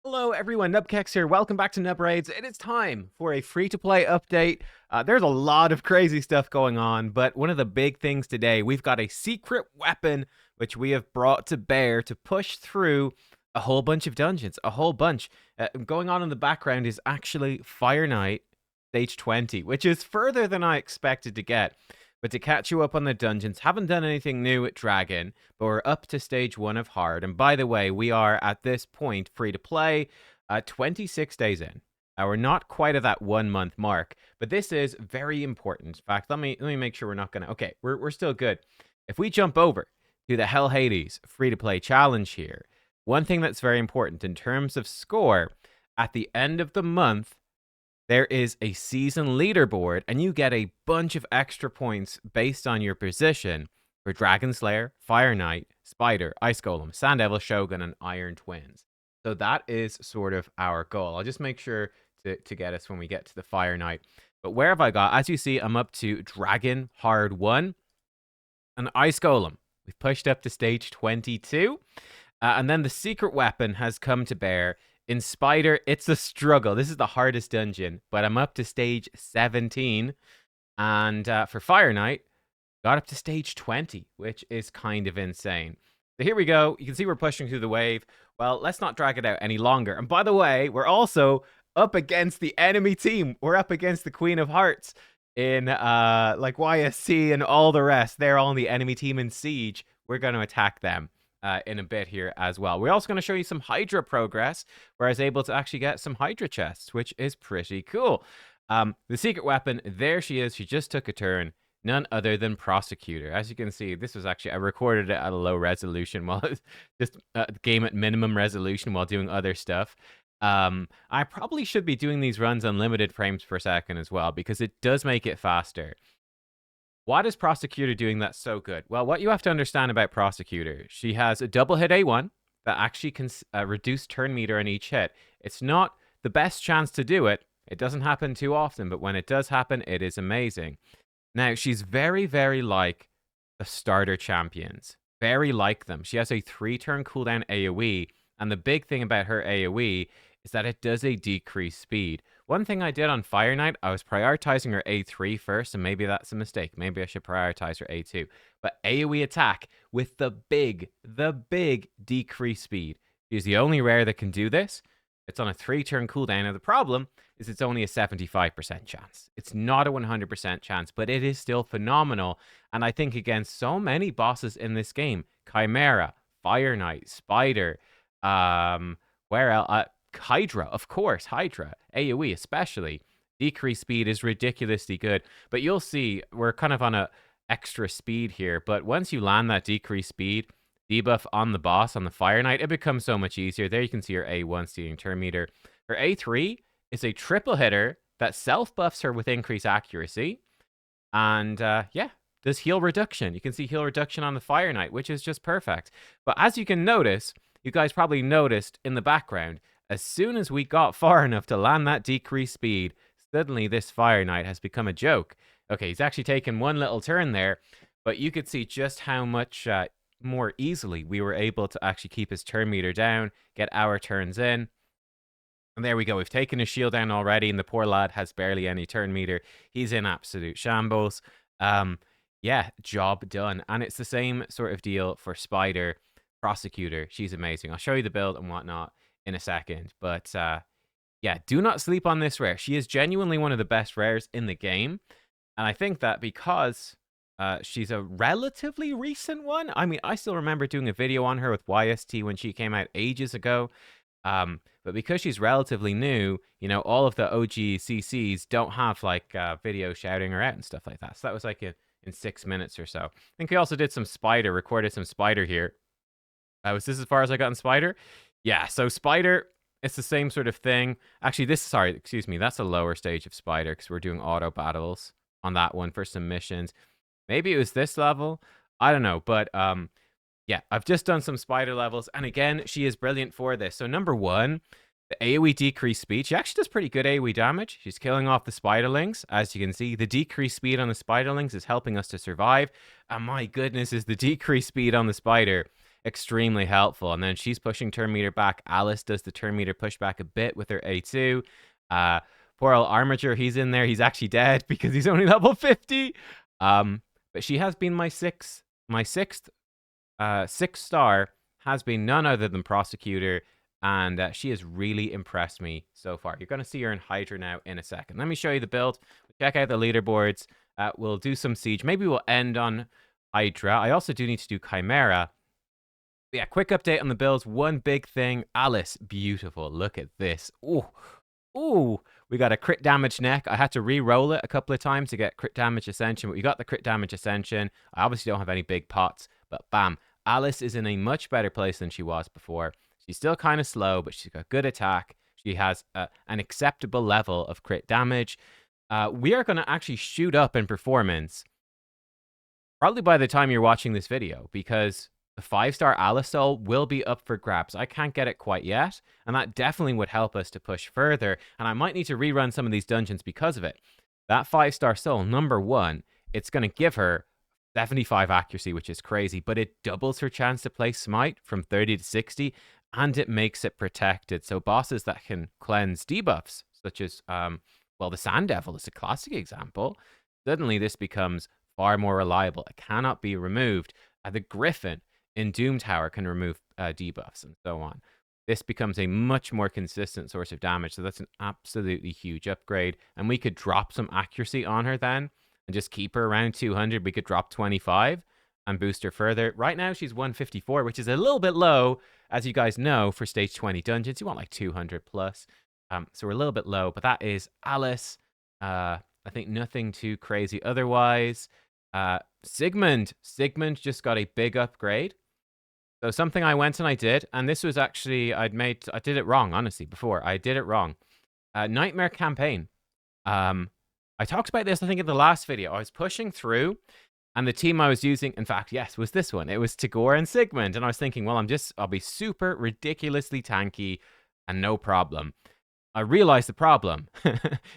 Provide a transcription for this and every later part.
Hello everyone, nubkeks here. Welcome back to Nub Raids. It is time for a free-to-play update. There's a lot of crazy stuff going on, but one of the big things today, we've got a secret weapon which we have brought to bear to push through a whole bunch of dungeons, a whole bunch. Going on in the background is actually Fire Night Stage 20, which is further than I expected to get. But to catch you up on the dungeons, haven't done anything new at Dragon, but we're up to stage 1 of Hard. And by the way, we are at this point free to play 26 days in. We're not quite at that 1 month mark, but this is very important. In fact, let me make sure we're not gonna. Okay, we're still good. If we jump over to the Hell Hades free to play challenge here, one thing that's very important in terms of score, at the end of the month, there is a season leaderboard, and you get a bunch of extra points based on your position for Dragon Slayer, Fire Knight, Spider, Ice Golem, Sand Devil, Shogun, and Iron Twins. So that is sort of our goal. I'll just make sure to get us when we get to the Fire Knight. But where have I got? As you see, I'm up to Dragon Hard 1 and Ice Golem. We've pushed up to stage 22. And then the secret weapon has come to bear. In Spider, it's a struggle. This is the hardest dungeon, but I'm up to stage 17. And for Fire Knight, got up to stage 20, which is kind of insane. So here we go. You can see we're pushing through the wave. Well, let's not drag it out any longer. And by the way, we're also up against the enemy team. We're up against the Queen of Hearts in like YSC and all the rest. They're all on the enemy team in Siege. We're going to attack them in a bit here as well. We're also going to show you some Hydra progress, where I was able to actually get some Hydra chests, which is pretty cool. The secret weapon, there she is. She just took a turn. None other than Prosecutor. As you can see, this was actually, I recorded it at a low resolution while just game at minimum resolution while doing other stuff. I probably should be doing these runs unlimited frames per second as well, because it does make it faster. What is Prosecutor doing that's so good? Well, what you have to understand about Prosecutor, she has a double hit A1 that actually can reduce turn meter on each hit. It's not the best chance to do it. It doesn't happen too often, but when it does happen, it is amazing. Now, she's very, very like the starter champions. Very like them. She has a 3-turn cooldown AoE, and the big thing about her AoE is that it does a decreased speed. One thing I did on Fire Knight, I was prioritizing her A3 first, and maybe that's a mistake. Maybe I should prioritize her A2. But AoE attack with the big decreased speed. She's the only rare that can do this. It's on a 3-turn cooldown, and the problem is it's only a 75% chance. It's not a 100% chance, but it is still phenomenal. And I think against so many bosses in this game, Chimera, Fire Knight, Spider, where else? Hydra, of course, Hydra, AoE especially. Decreased speed is ridiculously good, but you'll see we're kind of on a extra speed here. But once you land that decreased speed debuff on the boss, on the Fire Knight, it becomes so much easier. There you can see her A1 stealing turn meter. Her A3 is a triple hitter that self-buffs her with increased accuracy. And yeah, does heal reduction. You can see heal reduction on the Fire Knight, which is just perfect. But as you can notice, you guys probably noticed in the background, as soon as we got far enough to land that decreased speed, suddenly this Fire Knight has become a joke. Okay, he's actually taken one little turn there, but you could see just how much more easily we were able to actually keep his turn meter down, get our turns in. And there we go. We've taken his shield down already, and the poor lad has barely any turn meter. He's in absolute shambles. Yeah, job done. And it's the same sort of deal for Spider, Prosecutor. She's amazing. I'll show you the build and whatnot in a second. But yeah, do not sleep on this rare. She is genuinely one of the best rares in the game. And I think that because she's a relatively recent one. I mean, I still remember doing a video on her with YST when she came out ages ago. But because she's relatively new, you know, all of the OG CCs don't have like video shouting her out and stuff like that. So that was like in 6 minutes or so. I think we also did some Spider, recorded some Spider here. Was this as far as I got in Spider? Yeah, so Spider, it's the same sort of thing. Actually, excuse me, that's a lower stage of Spider because we're doing auto battles on that one for some missions. Maybe it was this level. I don't know, but yeah, I've just done some Spider levels, and again, she is brilliant for this. So number 1, the AoE decreased speed. She actually does pretty good AoE damage. She's killing off the Spiderlings. As you can see, the decreased speed on the Spiderlings is helping us to survive. And my goodness, is the decreased speed on the Spider extremely helpful. And then she's pushing turn meter back. Alice does the turn meter push back a bit with her A2. Poor old Armature, he's in there. He's actually dead because he's only level 50. But she has been my sixth 6-star has been none other than Prosecutor, and she has really impressed me so far. You're going to see her in Hydra now in a second. Let me show you the build. Check out the leaderboards. We'll do some Siege. Maybe we'll end on Hydra. I also do need to do Chimera. But yeah, quick update on the builds. One big thing. Alice, beautiful. Look at this. Ooh. Ooh, we got a crit damage neck. I had to re-roll it a couple of times to get crit damage ascension, but we got the crit damage ascension. I obviously don't have any big pots, but bam. Alice is in a much better place than she was before. She's still kind of slow, but she's got good attack. She has an acceptable level of crit damage. We are going to actually shoot up in performance probably by the time you're watching this video, because the 5-star Alice soul will be up for grabs. I can't get it quite yet, and that definitely would help us to push further, and I might need to rerun some of these dungeons because of it. That 5-star soul, number one, it's going to give her 75 accuracy, which is crazy, but it doubles her chance to play Smite from 30 to 60, and it makes it protected. So bosses that can cleanse debuffs, such as, well, the Sand Devil is a classic example. Suddenly this becomes far more reliable. It cannot be removed. The Griffin in Doom Tower can remove debuffs and so on. This becomes a much more consistent source of damage, so that's an absolutely huge upgrade. And we could drop some accuracy on her then and just keep her around 200. We could drop 25 and boost her further. Right now she's 154, which is a little bit low, as you guys know, for stage 20 dungeons. You want like 200 plus. So we're a little bit low, but that is Alice. I think nothing too crazy otherwise. Sigmund just got a big upgrade. So something I went and I did, and this was actually, I did it wrong, honestly, before. I did it wrong. Nightmare campaign. I talked about this, I think, in the last video. I was pushing through, and the team I was using, in fact, yes, was this one. It was Tagore and Sigmund, and I was thinking, well, I'll be super ridiculously tanky, and no problem. I realized the problem.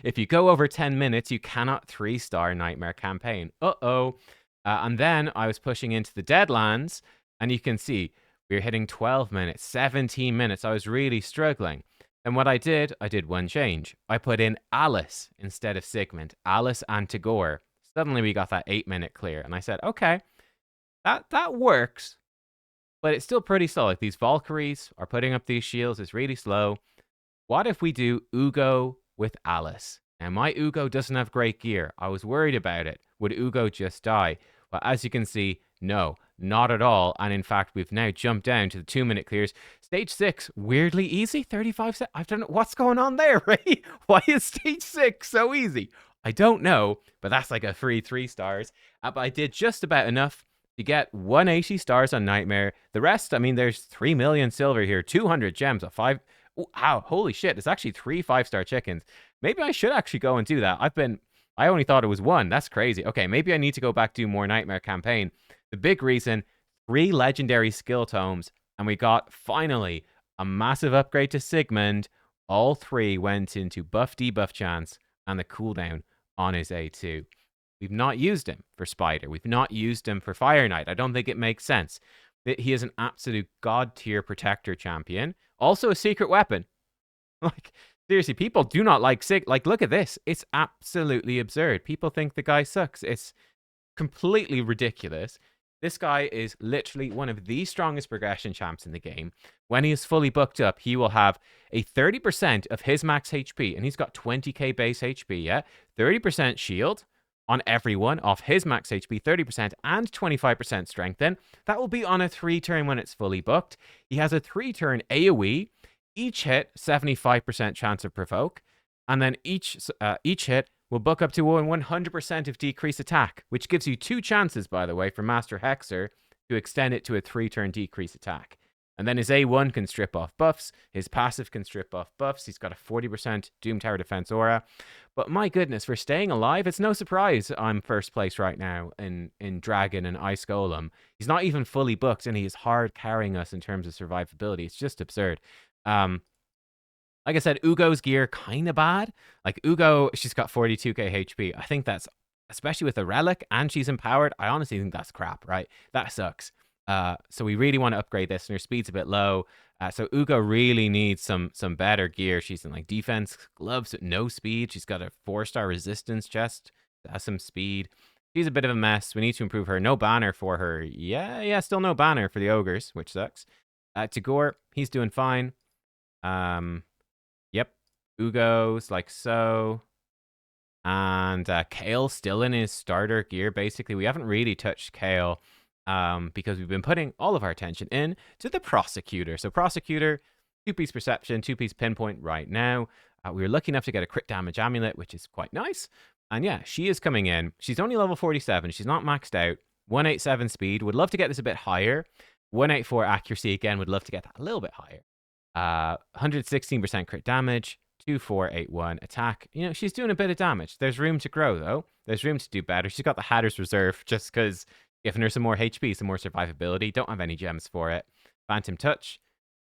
If you go over 10 minutes, you cannot 3-star Nightmare campaign. And then I was pushing into the Deadlands, and you can see we were hitting 12 minutes, 17 minutes. I was really struggling. And what I did one change. I put in Alice instead of Sigmund. Alice and Tagore. Suddenly we got that 8-minute clear. And I said, okay, that works, but it's still pretty slow. Like, these Valkyries are putting up these shields. It's really slow. What if we do Ugo with Alice? Now, my Ugo doesn't have great gear. I was worried about it. Would Ugo just die? Well, as you can see, no, not at all. And in fact, we've now jumped down to the 2-minute clears. Stage 6, weirdly easy, 35 seconds. I don't know what's going on there, right? Why is stage 6 so easy? I don't know, but that's like a free 3 stars. But I did just about enough to get 180 stars on Nightmare. The rest, I mean, there's 3 million silver here, 200 gems, a 5... Wow, holy shit, it's actually 3 5-star chickens. Maybe I should actually go and do that. I only thought it was 1. That's crazy. Okay, maybe I need to go back do more Nightmare campaign. The big reason, 3 legendary skill tomes, and we got, finally, a massive upgrade to Sigmund. All 3 went into buff debuff chance and the cooldown on his A2. We've not used him for Spider. We've not used him for Fire Knight. I don't think it makes sense. He is an absolute god-tier protector champion. Also a secret weapon. Like, seriously, people do not like look at this. It's absolutely absurd. People think the guy sucks. It's completely ridiculous. This guy is literally one of the strongest progression champs in the game. When he is fully booked up, he will have a 30% of his max HP, and he's got 20k base HP, yeah? 30% shield on everyone off his max HP, 30% and 25% strengthen. That will be on a 3-turn when it's fully booked. He has a 3-turn AoE. Each hit, 75% chance of provoke. And then each hit will book up to 100% of decreased attack, which gives you 2 chances, by the way, for Master Hexer to extend it to a 3-turn decreased attack. And then his A1 can strip off buffs. His passive can strip off buffs. He's got a 40% Doom Tower defense aura. But my goodness, for staying alive, it's no surprise I'm first place right now in Dragon and Ice Golem. He's not even fully booked, and he is hard carrying us in terms of survivability. It's just absurd. Like I said, Ugo's gear kind of bad. Like, Ugo, she's got 42k HP. I think that's, especially with a relic and she's empowered, I honestly think that's crap, right? That sucks. So we really want to upgrade this, and her speed's a bit low. So Ugo really needs some better gear. She's in like defense gloves with no speed. She's got a 4-star resistance chest that has some speed. She's a bit of a mess. We need to improve her. No banner for her. Yeah, still no banner for the ogres, which sucks. Tagore, he's doing fine. Yep. Ugo's like so. And Kale still in his starter gear, basically. We haven't really touched Kale because we've been putting all of our attention in to the Prosecutor. So Prosecutor, 2-piece perception, 2-piece pinpoint right now. We were lucky enough to get a crit damage amulet, which is quite nice. And yeah, she is coming in. She's only level 47. She's not maxed out. 187 speed. Would love to get this a bit higher. 184 accuracy again. Would love to get that a little bit higher. 116% crit damage. 2481 attack. You know, she's doing a bit of damage. There's room to grow, though. There's room to do better. She's got the Hatter's Reserve just because giving her some more HP, some more survivability. Don't have any gems for it. Phantom Touch.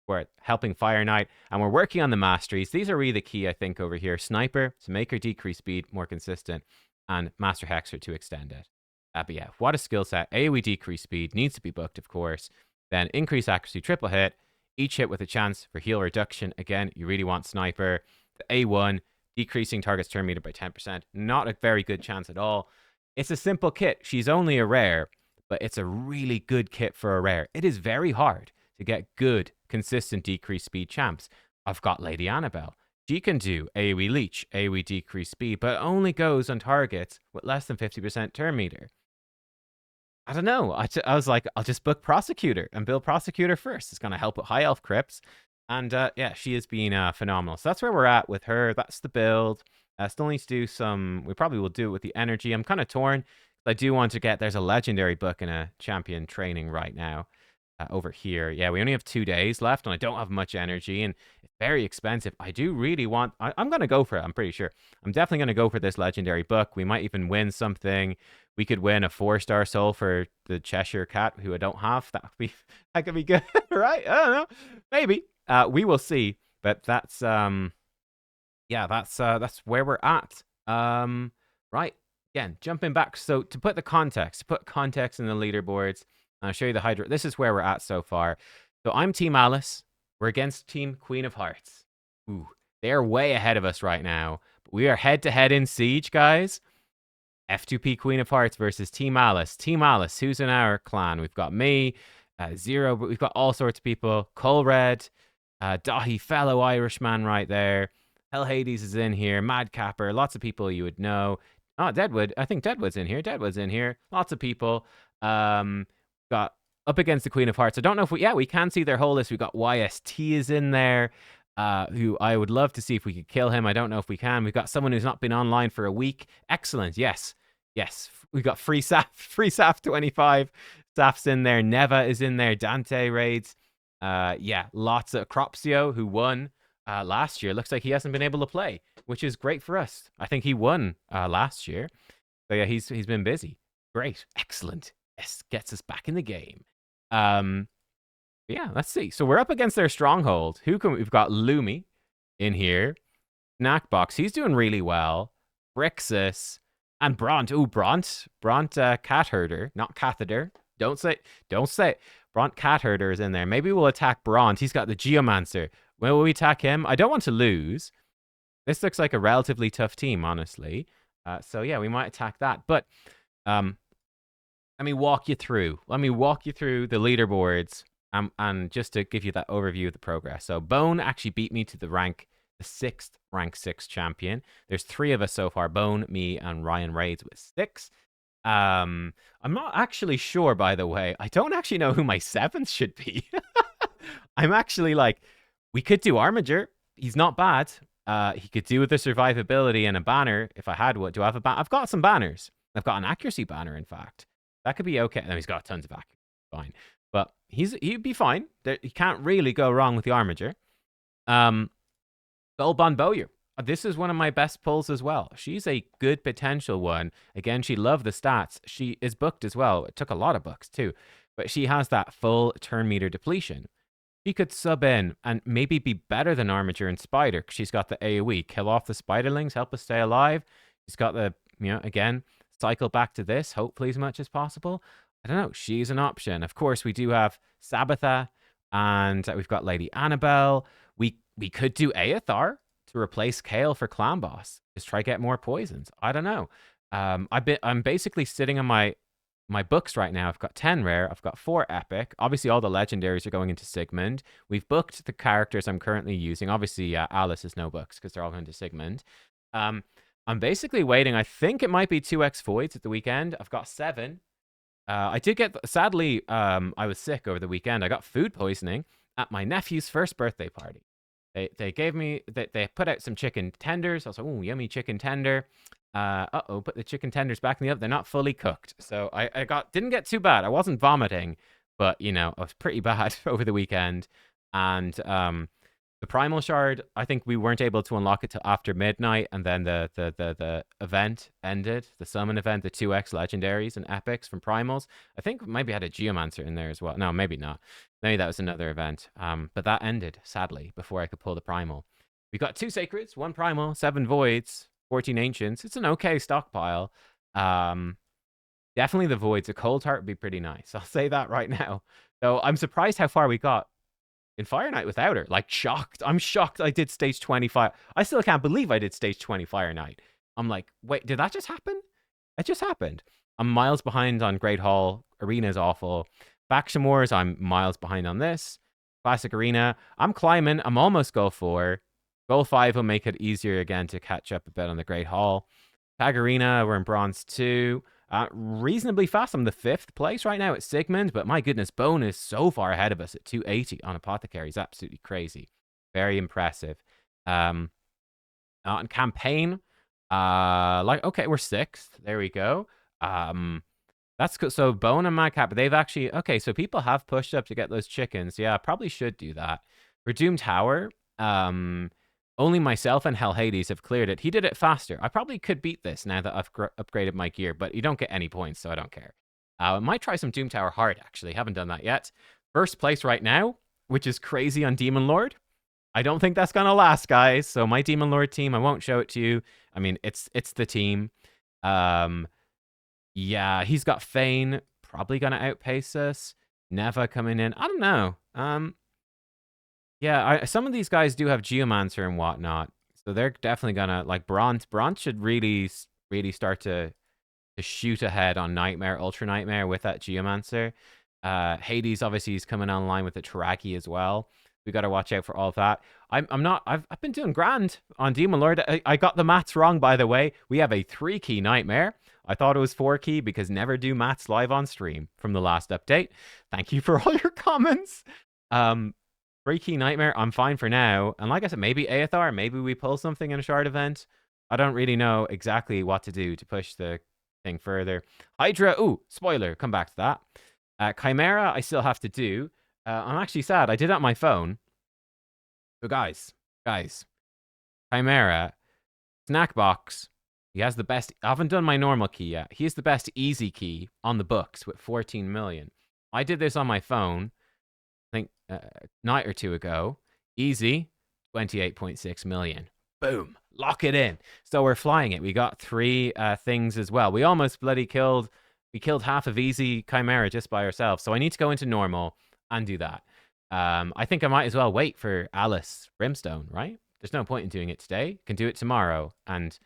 We're helping Fire Knight. And we're working on the masteries. These are really the key, I think, over here. Sniper to make her decrease speed more consistent. And Master Hexer to extend it. But yeah, what a skill set. AoE decrease speed. Needs to be booked, of course. Then increase accuracy, triple hit. Each hit with a chance for heal reduction. Again, you really want Sniper. The A1, decreasing target's turn meter by 10%. Not a very good chance at all. It's a simple kit. She's only a rare, but it's a really good kit for a rare. It is very hard to get good, consistent decrease speed champs. I've got Lady Annabelle. She can do AoE Leech, AoE decrease speed, but only goes on targets with less than 50% turn meter. I don't know. I was like, I'll just book Prosecutor and build Prosecutor first. It's going to help with high elf crypts. And yeah, she has been phenomenal. So that's where we're at with her. That's the build. Still needs to do some... We probably will do it with the energy. I'm kind of torn. I do want to get... There's a legendary book in a champion training right now over here. Yeah, we only have 2 days left, and I don't have much energy, and it's very expensive. I do really want... I'm going to go for it, I'm pretty sure. I'm definitely going to go for this legendary book. We might even win something. We could win a 4-star soul for the Cheshire Cat, who I don't have. That could be good, right? I don't know. Maybe. We will see, but that's yeah, that's where we're at. Right, again, jumping back. So to put context in the leaderboards, I'll show you the Hydra. This is where we're at so far. So I'm Team Alice. We're against Team Queen of Hearts. Ooh, they're way ahead of us right now. But we are head to head in Siege, guys. F2P Queen of Hearts versus Team Alice. Team Alice, who's in our clan? We've got me, Zero, but we've got all sorts of people. Colred. Dahi, fellow Irishman right there. Hell Hades is in here. Madcapper, lots of people you would know. Oh, Deadwood. I think Deadwood's in here. Deadwood's in here. Lots of people. Got up against the Queen of Hearts. I don't know if we can see their whole list. We've got YST is in there, who I would love to see if we could kill him. I don't know if we can. We've got someone who's not been online for a week. Excellent. Yes. We've got free Saf 25. Saf's in there. Neva is in there. Dante raids. Yeah, lots of Cropsio, who won last year. Looks like he hasn't been able to play, which is great for us. I think he won last year. So yeah, he's been busy. Great. Excellent. Yes, gets us back in the game. Yeah, let's see. So we're up against their stronghold. We've got Lumi in here. Snackbox, he's doing really well. Brixus and Bront. Ooh, Bront, cat herder, not catheter. Don't say it. Bront Cat Herder is in there. Maybe we'll attack Bront. He's got the Geomancer. Will we attack him? I don't want to lose. This looks like a relatively tough team, honestly. So yeah, we might attack that. But let me walk you through. Let me walk you through the leaderboards and just to give you that overview of the progress. So Bone actually beat me to the 6th rank 6 champion. There's 3 of us so far. Bone, me, and Ryan Raids with 6. I'm not actually sure, by the way. I don't actually know who my 7th should be. I'm actually like, we could do Armiger. He's not bad. He could do with the survivability and a banner if I had one. Do I have a banner? I've got some banners. I've got an accuracy banner, in fact. That could be okay. No, he's got tons of accuracy. Fine. But he'd be fine. He can't really go wrong with the Armiger. Golbon Bowyer. This is one of my best pulls as well. She's a good potential one. Again, she loved the stats. She is booked as well. It took a lot of books too. But she has that full turn meter depletion. She could sub in and maybe be better than Armiger and Spider. She's got the AoE. Kill off the Spiderlings. Help us stay alive. She's got the, again, cycle back to this, hopefully as much as possible. I don't know. She's an option. Of course, we do have Sabbatha, and we've got Lady Annabelle. We could do Aethar to replace Kale for Clan Boss. Just try get more poisons. I don't know. I'm basically sitting on my books right now. I've got 10 rare. I've got 4 epic. Obviously, all the legendaries are going into Sigmund. We've booked the characters I'm currently using. Obviously, Alice has no books because they're all going to Sigmund. I'm basically waiting. I think it might be 2x voids at the weekend. I've got 7. I did get, sadly, I was sick over the weekend. I got food poisoning at my nephew's first birthday party. They gave me, they put out some chicken tenders. I was like, oh, yummy chicken tender. Put the chicken tenders back in the oven. They're not fully cooked. So I didn't get too bad. I wasn't vomiting, but, you know, I was pretty bad over the weekend. And the Primal Shard, I think we weren't able to unlock it till after midnight, and then the event ended, the summon event, the 2x legendaries and epics from Primals. I think maybe had a Geomancer in there as well. No, maybe not. Maybe that was another event. But that ended, sadly, before I could pull the Primal. We got 2 Sacreds, 1 Primal, 7 Voids, 14 Ancients. It's an okay stockpile. Definitely the Voids. A Cold Heart would be pretty nice. I'll say that right now. So I'm surprised how far we got in Fire Knight without her. Like, shocked. I'm shocked I did stage 25. I still can't believe I did stage 20 Fire Knight. I'm like, wait, did that just happen? It just happened. I'm miles behind on Great Hall. Arena is awful. Faction Wars, I'm miles behind on this. Classic Arena, I'm climbing. I'm almost goal 4. Goal 5 will make it easier again to catch up a bit on the Great Hall. Tag Arena, we're in Bronze 2. Reasonably fast. I'm the 5th place right now at Sigmund, but my goodness, Bone is so far ahead of us at 280 on Apothecary. It's absolutely crazy. Very impressive. On Campaign, okay, we're 6th. There we go. That's good. So Bone and Madcap, they've actually, okay, so people have pushed up to get those chickens. Yeah, I probably should do that. For Doom Tower, only myself and Hell Hades have cleared it. He did it faster. I probably could beat this now that I've upgraded my gear, but you don't get any points, so I don't care. I might try some Doom Tower hard, actually. Haven't done that yet. First place right now, which is crazy on Demon Lord. I don't think that's going to last, guys. So my Demon Lord team, I won't show it to you. I mean, it's the team. Yeah, he's got Fane. Probably going to outpace us. Neva coming in. I don't know. Yeah, some of these guys do have Geomancer and whatnot, so they're definitely gonna, like, Bronze. Bronze should really start to shoot ahead on Nightmare, Ultra Nightmare with that Geomancer. Hades obviously is coming online with the Taraki as well. We got to watch out for all of that. I've been doing grand on Demon Lord. I got the maths wrong, by the way. We have a 3-key Nightmare. I thought it was 4-key because never do maths live on stream from the last update. Thank you for all your comments. 3-key Nightmare, I'm fine for now. And like I said, maybe Aethar, maybe we pull something in a shard event. I don't really know exactly what to do to push the thing further. Hydra, ooh, spoiler, come back to that. Chimera, I still have to do. I'm actually sad. I did it on my phone. So guys, Chimera, snack box. He has the best. I haven't done my normal key yet. He has the best easy key on the books with 14 million. I did this on my phone, I think a night or 2 ago. Easy, 28.6 million. Boom, lock it in. So we're flying it. We got 3 things as well. We almost bloody killed. We killed half of easy Chimera just by ourselves. So I need to go into normal and do that. I think I might as well wait for Alice Brimstone, right? There's no point in doing it today. Can do it tomorrow and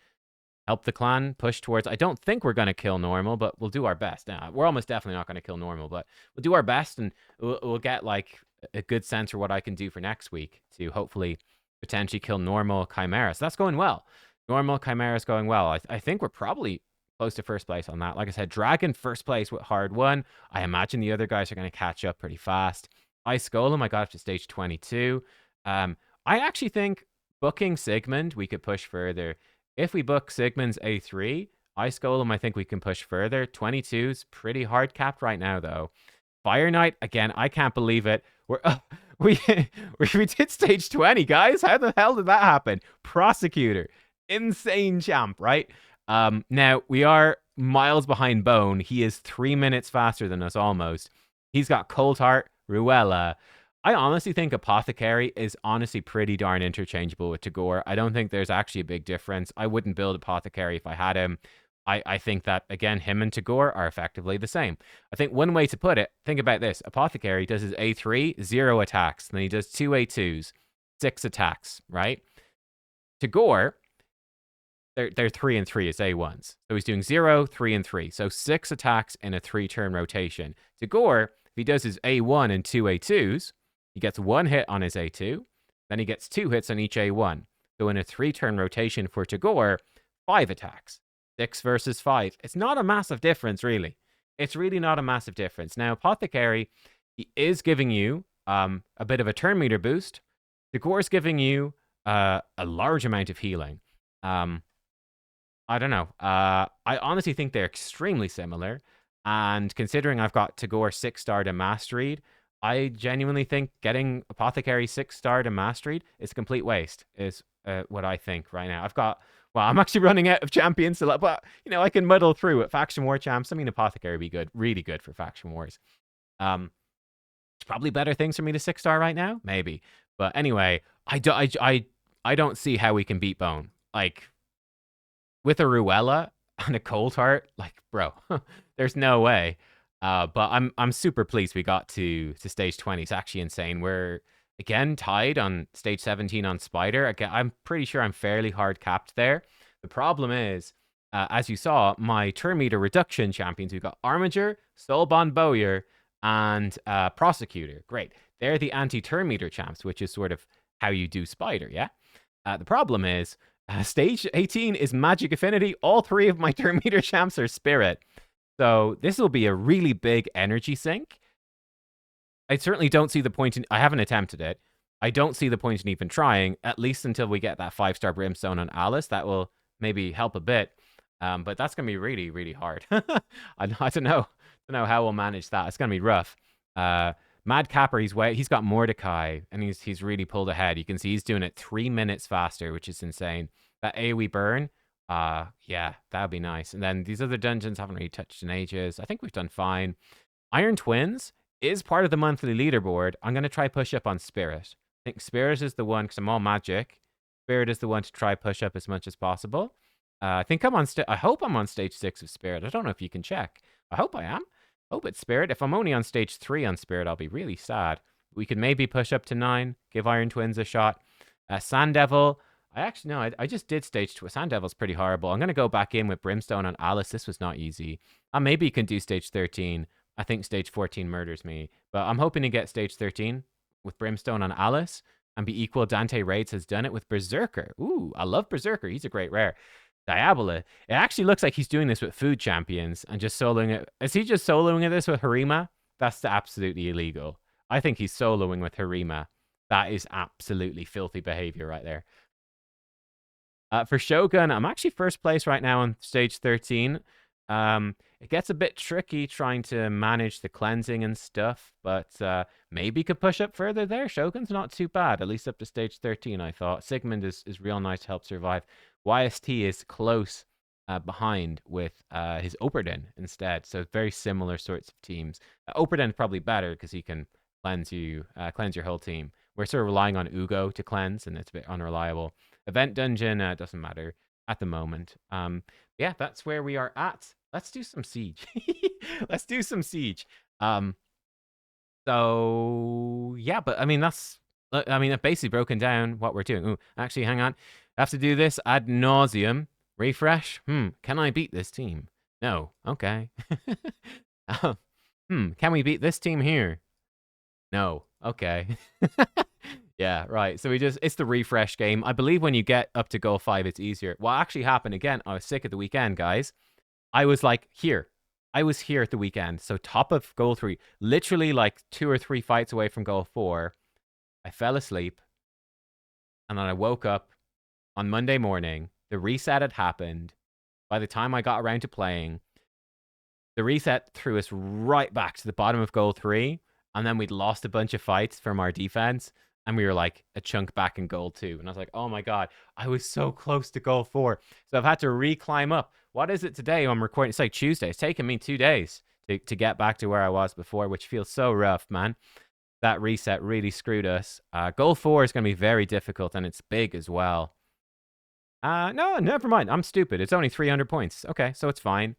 help the clan push towards. I don't think we're going to kill normal, but we'll do our best. Now, we're almost definitely not going to kill normal, but we'll do our best, and we'll get like a good sense for what I can do for next week to hopefully potentially kill normal Chimera. So that's going well. Normal Chimera is going well. I think we're probably close to first place on that. Like I said, Dragon first place with hard 1. I imagine the other guys are going to catch up pretty fast. Ice Golem, I got up to stage 22. I actually think booking Sigmund, we could push further. If we book Sigmund's A3, Ice Golem, I think we can push further. 22's pretty hard capped right now, though. Fire Knight, again, I can't believe it. We did stage 20, guys. How the hell did that happen? Prosecutor. Insane champ, right? Now, we are miles behind Bone. He is 3 minutes faster than us almost. He's got Cold Heart, Ruella. I honestly think Apothecary is honestly pretty darn interchangeable with Tagore. I don't think there's actually a big difference. I wouldn't build Apothecary if I had him. I think that, again, him and Tagore are effectively the same. I think one way to put it, think about this. Apothecary does his A3, 0 attacks. Then he does 2 A2s, 6 attacks, right? Tagore, they're 3 and 3 as A1s. So he's doing 0, 3, and 3. So 6 attacks in a 3-turn rotation. Tagore, if he does his A1 and 2 A2s, he gets 1 hit on his A2. Then he gets 2 hits on each A1. So in a 3-turn rotation for Tagore, 5 attacks. 6 versus 5. It's not a massive difference, really. It's really not a massive difference. Now, Apothecary, he is giving you a bit of a turn meter boost. Tagore's giving you a large amount of healing. I don't know. I honestly think they're extremely similar. And considering I've got Tagore 6-star to Mastered, I genuinely think getting Apothecary 6-star to Mastered is a complete waste, is what I think right now. I'm actually running out of champions, but, I can muddle through at Faction War champs. I mean, Apothecary would be good, really good for Faction Wars. There's probably better things for me to 6-star right now, maybe. But anyway, I don't see how we can beat Bone. Like, with a Ruella and a Cold Heart, like, bro, there's no way. But I'm super pleased we got to stage 20. It's actually insane. We're, again, tied on stage 17 on Spider. Again, I'm pretty sure I'm fairly hard capped there. The problem is, as you saw, my turn meter reduction champions, we've got Armiger, Soulbond Bowyer, and Prosecutor. Great. They're the anti-turn meter champs, which is sort of how you do Spider, yeah? The problem is, stage 18 is Magic Affinity. All 3 of my turn meter champs are Spirit. So this will be a really big energy sink. I certainly don't see the point in... I haven't attempted it. I don't see the point in even trying, at least until we get that 5-star Brimstone on Alice. That will maybe help a bit. But that's going to be really, really hard. I don't know. I don't know how we'll manage that. It's going to be rough. Mad Capper, he's got Mordecai, and he's really pulled ahead. You can see he's doing it 3 minutes faster, which is insane. That AoE burn, yeah, that would be nice. And then these other dungeons haven't really touched in ages. I think we've done fine. Iron Twins is part of the monthly leaderboard. I'm going to try push up on Spirit. I think Spirit is the one, because I'm all magic. Spirit is the one to try push up as much as possible. I think I hope I'm on stage 6 of Spirit. I don't know if you can check. I hope I am. Hope it's Spirit. If I'm only on stage 3 on Spirit, I'll be really sad. We could maybe push up to 9, give Iron Twins a shot. Sand Devil, I just did stage 2. Sand Devil's pretty horrible. I'm going to go back in with Brimstone on Alice. This was not easy. Maybe you can do stage 13. I think stage 14 murders me. But I'm hoping to get stage 13 with Brimstone on Alice and be equal. Dante Raids has done it with Berserker. Ooh, I love Berserker. He's a great rare. Diabola. It actually looks like he's doing this with food champions and just soloing it. Is he just soloing this with Harima? That's absolutely illegal. I think he's soloing with Harima. That is absolutely filthy behavior right there. For Shogun, I'm actually first place right now on stage 13. It gets a bit tricky trying to manage the cleansing and stuff, but maybe could push up further there. Shogun's not too bad, at least up to stage 13, I thought. Sigmund is real nice to help survive. YST is close behind with his Operdin instead, so very similar sorts of teams. Operdin's probably better because he can cleanse your whole team. We're sort of relying on Ugo to cleanse, and it's a bit unreliable. Event Dungeon doesn't matter at the moment. Yeah, that's where we are at. Let's do some Siege. Let's do some Siege. So, yeah, but I mean, I've basically broken down what we're doing. Ooh, actually, hang on. I have to do this ad nauseum. Refresh. Can I beat this team? No. Okay. Can we beat this team here? No. Okay. Yeah, right. So it's the refresh game. I believe when you get up to goal 5, it's easier. What actually happened, again, I was sick at the weekend, guys. I was like, here. I was here at the weekend. So top of goal 3, literally like 2 or 3 fights away from goal 4. I fell asleep. And then I woke up on Monday morning. The reset had happened. By the time I got around to playing, the reset threw us right back to the bottom of goal 3. And then we'd lost a bunch of fights from our defense. And we were like a chunk back in goal 2. And I was like, oh my God, I was so close to goal 4. So I've had to re-climb up. What is it today? I'm recording. It's like Tuesday. It's taken me 2 days to get back to where I was before, which feels so rough, man. That reset really screwed us. Goal 4 is going to be very difficult, and it's big as well. No, never mind. I'm stupid. It's only 300 points. Okay, so it's fine.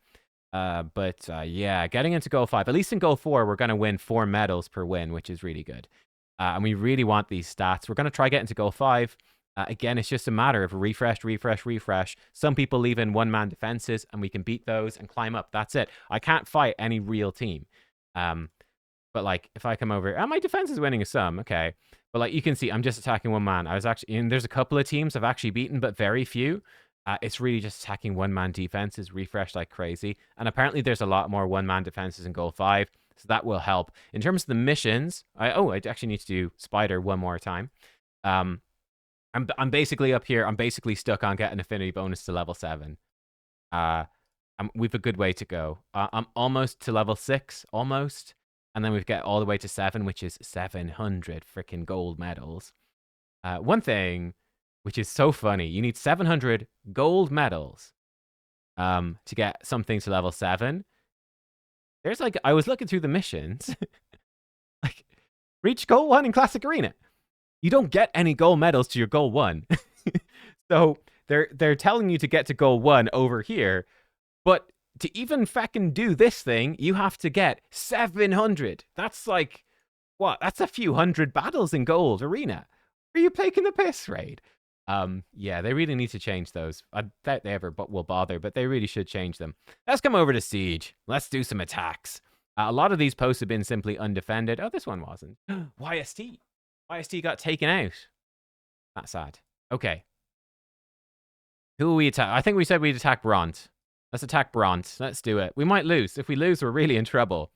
But yeah, getting into goal 5. At least in goal 4, we're going to win 4 medals per win, which is really good. And we really want these stats. We're going to try getting to goal 5. Again, it's just a matter of refresh. Some people leave in one-man defenses, and we can beat those and climb up. That's it. I can't fight any real team. But like, if I come over, my defense is winning a sum. Okay. But like, you can see, I'm just attacking one man. I was actually, and there's a couple of teams I've actually beaten, but very few. It's really just attacking one-man defenses, refresh like crazy. And apparently there's a lot more one-man defenses in goal 5. So that will help. In terms of the missions, I actually need to do Spider one more time. I'm basically up here. I'm basically stuck on getting affinity bonus to level 7. We've a good way to go. I'm almost to level 6, almost. And then we've got all the way to 7, which is 700 freaking gold medals. One thing, which is so funny, you need 700 gold medals to get something to level 7. There's like, I was looking through the missions. Like, reach goal 1 in Classic Arena. You don't get any gold medals to your goal 1. So they're telling you to get to goal 1 over here, but to even fucking do this thing, you have to get 700. That's like, what? That's a few hundred battles in gold arena. Are you taking the piss, Raid? Yeah, they really need to change those. I doubt they ever will bother, but they really should change them. Let's come over to Siege. Let's do some attacks. A lot of these posts have been simply undefended. Oh, this one wasn't. YST. YST got taken out. That's sad. Okay. Who will we attack? I think we said we'd attack Bront. Let's attack Bront. Let's do it. We might lose. If we lose, we're really in trouble.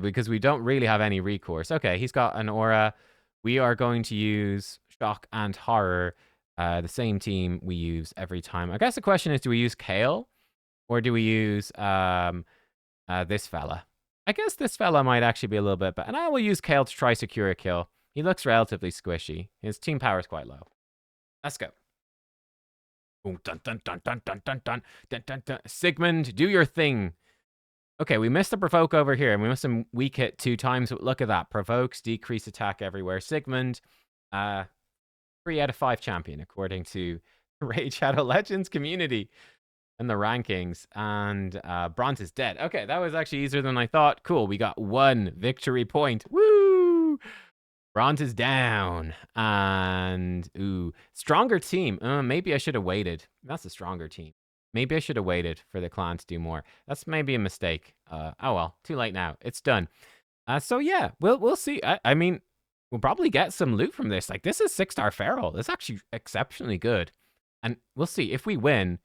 Because we don't really have any recourse. Okay, he's got an aura. We are going to use Shock and Horror. The same team we use every time. I guess the question is, do we use Kale? Or do we use this fella? I guess this fella might actually be a little bit better. And I will use Kale to try secure a kill. He looks relatively squishy. His team power is quite low. Let's go. Dun, dun, dun, dun, dun, dun, dun, dun, dun, dun. Sigmund, do your thing. Okay, we missed the provoke over here, and we missed him weak hit 2 times, but look at that. Provokes, decrease attack everywhere. Sigmund, 3 out of 5 champion, according to Raid Shadow Legends community and the rankings. And Bront is dead. Okay, that was actually easier than I thought. Cool, we got 1 victory point. Woo! Bront is down. And, ooh, stronger team. Maybe I should have waited. That's a stronger team. Maybe I should have waited for the clan to do more. That's maybe a mistake. Oh well, too late now. It's done. So yeah, we'll see. I mean, we'll probably get some loot from this. Like, this is 6-star Feral. It's actually exceptionally good. And we'll see. If we win,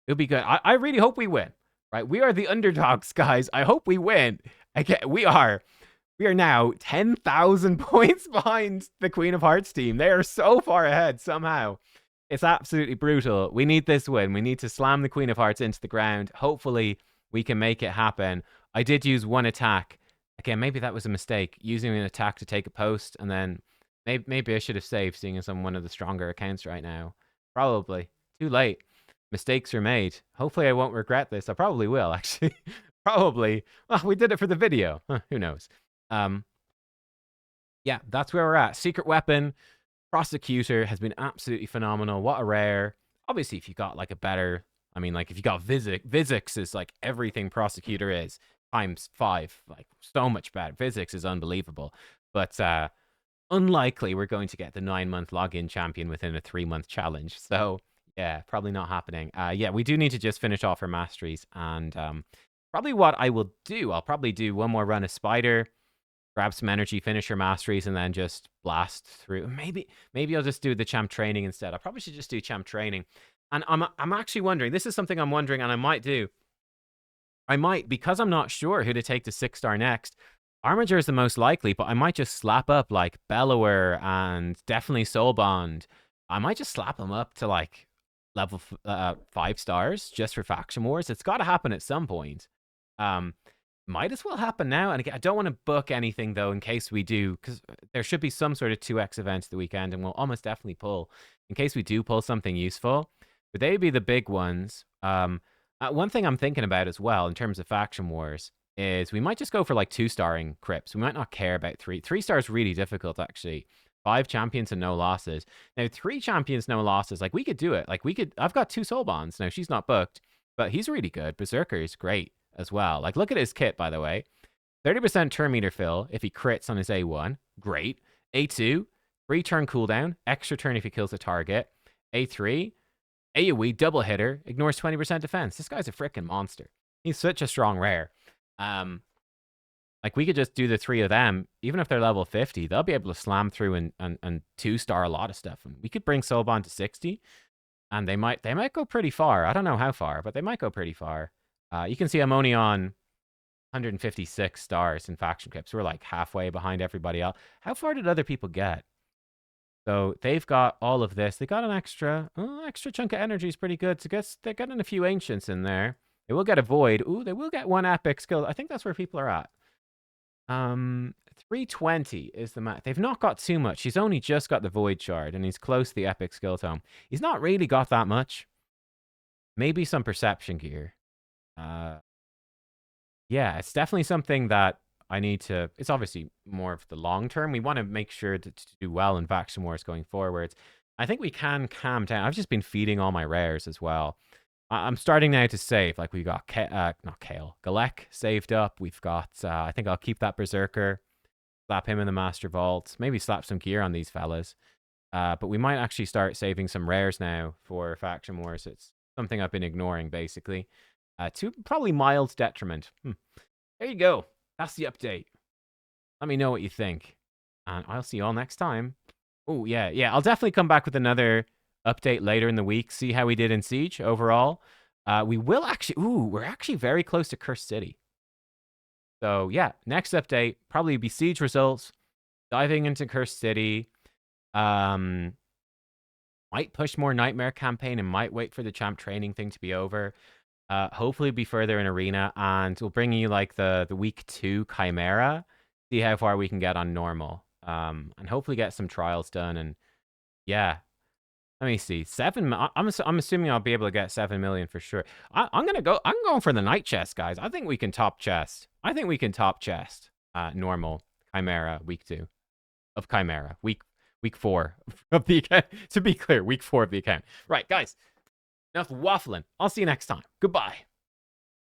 it'll be good. I really hope we win. Right? We are the underdogs, guys. I hope we win. Again, we are now 10,000 points behind the Queen of Hearts team. They are so far ahead somehow. It's absolutely brutal. We need this win. We need to slam the Queen of Hearts into the ground. Hopefully, we can make it happen. I did use 1 attack. Again, maybe that was a mistake. Using an attack to take a post, and then maybe I should have saved, seeing as I'm one of the stronger accounts right now. Probably. Too late. Mistakes are made. Hopefully, I won't regret this. I probably will, actually. Probably. Well, we did it for the video. Who knows? Yeah, that's where we're at. Secret weapon. Prosecutor has been absolutely phenomenal. What a rare. Obviously, if you got like a better, I mean, like if you got Physics is like everything Prosecutor is times 5, like so much better. Physics is unbelievable. But unlikely we're going to get the 9-month login champion within a 3-month challenge. So yeah, probably not happening. Yeah, we do need to just finish off our masteries. And probably what I will do, I'll probably do 1 more run of Spider, grab some energy, finish your masteries, and then just blast through. Maybe I'll just do the champ training instead. I probably should just do champ training. And I'm actually wondering, this is something I'm wondering, and I might, because I'm not sure who to take to 6-star next. Armiger is the most likely, but I might just slap up like Bellower and definitely Soulbond. I might just slap them up to like level 5 stars just for faction wars. It's got to happen at some point. Might as well happen now. And again, I don't want to book anything, though, in case we do, because there should be some sort of 2x events the weekend, and we'll almost definitely pull. In case we do pull something useful, but they be the big ones. One thing I'm thinking about as well, in terms of faction wars, is we might just go for like 2-starring crypts. We might not care about 3. 3 stars really difficult, actually. 5 champions and no losses. Now 3 champions, no losses. Like we could do it. Like we could. I've got 2 soul bonds now. She's not booked, but he's really good. Berserker is great as well. Like look at his kit, by the way. 30% turn meter fill if he crits on his A1. Great. A2, 3 turn cooldown, extra turn if he kills a target. A3, AoE double hitter, ignores 20% defense. This guy's a freaking monster. He's such a strong rare. Like we could just do the 3 of them, even if they're level 50, they'll be able to slam through and 2-star a lot of stuff. And we could bring Soulbond to 60, and they might go pretty far. I don't know how far, but they might go pretty far. You can see I'm only on 156 stars in faction clips. We're like halfway behind everybody else. How far did other people get? So they've got all of this. They got an extra chunk of energy is pretty good. So I guess they're getting a few ancients in there. They will get a void. Ooh, they will get 1 epic skill. I think that's where people are at. 320 is the max. They've not got too much. He's only just got the void shard, and he's close to the epic skill tome. He's not really got that much. Maybe some perception gear. Yeah, it's definitely something that I need to... It's obviously more of the long term. We want to make sure to do well in faction wars going forwards. I think we can calm down. I've just been feeding all my rares as well. I'm starting now to save. Like we got not Kale, Galek saved up. We've got... I think I'll keep that Berserker. Slap him in the Master Vault. Maybe slap some gear on these fellas. But we might actually start saving some rares now for faction wars. It's something I've been ignoring, basically. To probably mild detriment. There you go. That's the update. Let me know what you think. And I'll see you all next time. Oh, yeah. I'll definitely come back with another update later in the week. See how we did in Siege overall. We will actually... Ooh, we're actually very close to Cursed City. So, yeah. Next update, probably be Siege results. Diving into Cursed City. Might push more Nightmare campaign and might wait for the champ training thing to be over. Hopefully be further in arena, and we'll bring you like the week 2 Chimera, see how far we can get on normal, and hopefully get some trials done. And yeah, let me see, I'm assuming I'll be able to get 7 million for sure. I'm going for the night chest, guys. I think we can top chest. Normal Chimera week 2 of Chimera, week 4 of the account. To be clear, week 4 of the account. Right, guys. Enough waffling. I'll see you next time. Goodbye.